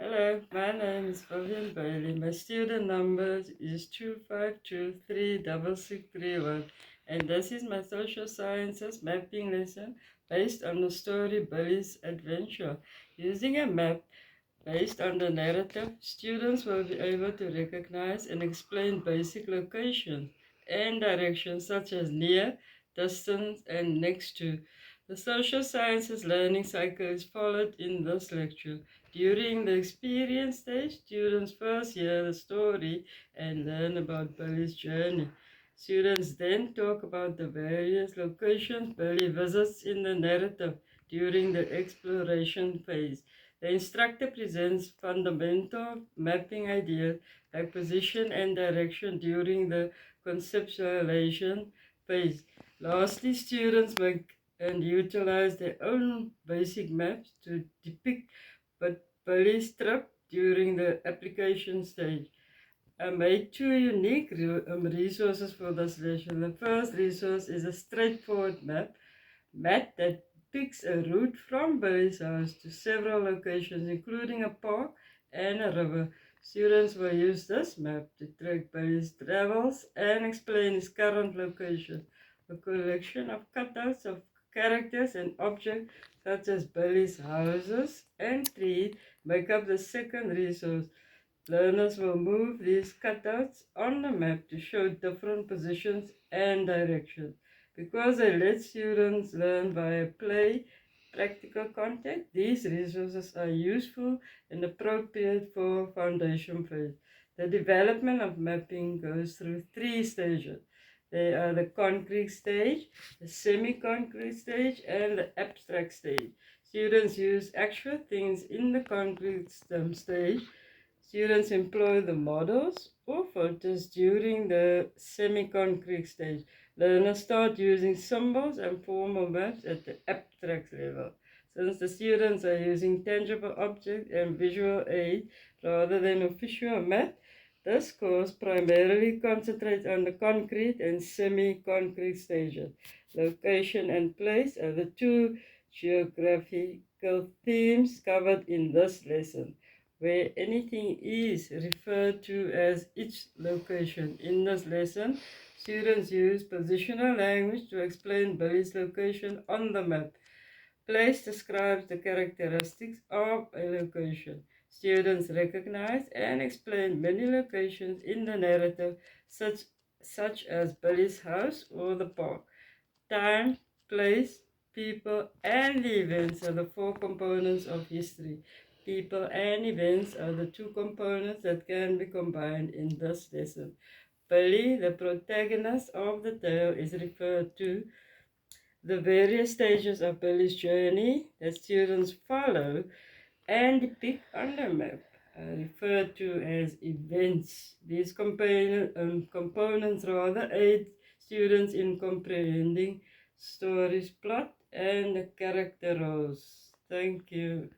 Hello, my name is Vivian Bailey. My student number is 252366331, and this is my social sciences mapping lesson based on the story Billy's Adventure. Using a map based on the narrative, students will be able to recognize and explain basic locations and directions such as near, distance, and next to. The social sciences learning cycle is followed in this lecture. During the experience stage, students first hear the story and learn about Billy's journey. Students then talk about the various locations Billy visits in the narrative during the exploration phase. The instructor presents fundamental mapping ideas like position and direction during the conceptualization phase. Lastly, students make and utilize their own basic maps to depict Billy's trip during the application stage. I made two unique resources for this lesson. The first resource is a straightforward map that picks a route from Billy's house to several locations, including a park and a river. Students will use this map to track Billy's travels and explain his current location. A collection of cutouts of characters and objects such as Billy's houses and trees make up the second resource. Learners will move these cutouts on the map to show different positions and directions. Because they let students learn via play, practical contact, these resources are useful and appropriate for foundation phase. The development of mapping goes through three stages. There are the concrete stage, the semi-concrete stage, and the abstract stage. Students use actual things in the concrete stage. Students employ the models or photos during the semi-concrete stage. Learners start using symbols and formal maps at the abstract level. Since the students are using tangible objects and visual aid rather than official math, this course primarily concentrates on the concrete and semi-concrete stages. Location and place are the two geographical themes covered in this lesson, where anything is referred to as each location. In this lesson, students use positional language to explain Billy's location on the map. Place describes the characteristics of a location. Students recognize and explain many locations in the narrative, such as Billy's house or the park. Time, place, people, and the events are the four components of history. People and events are the two components that can be combined in this lesson. Billy, the protagonist of the tale, is referred to. The various stages of Billy's journey that students follow and depict on the map are referred to as events. These components rather aid students in comprehending story's plot and the character roles. Thank you.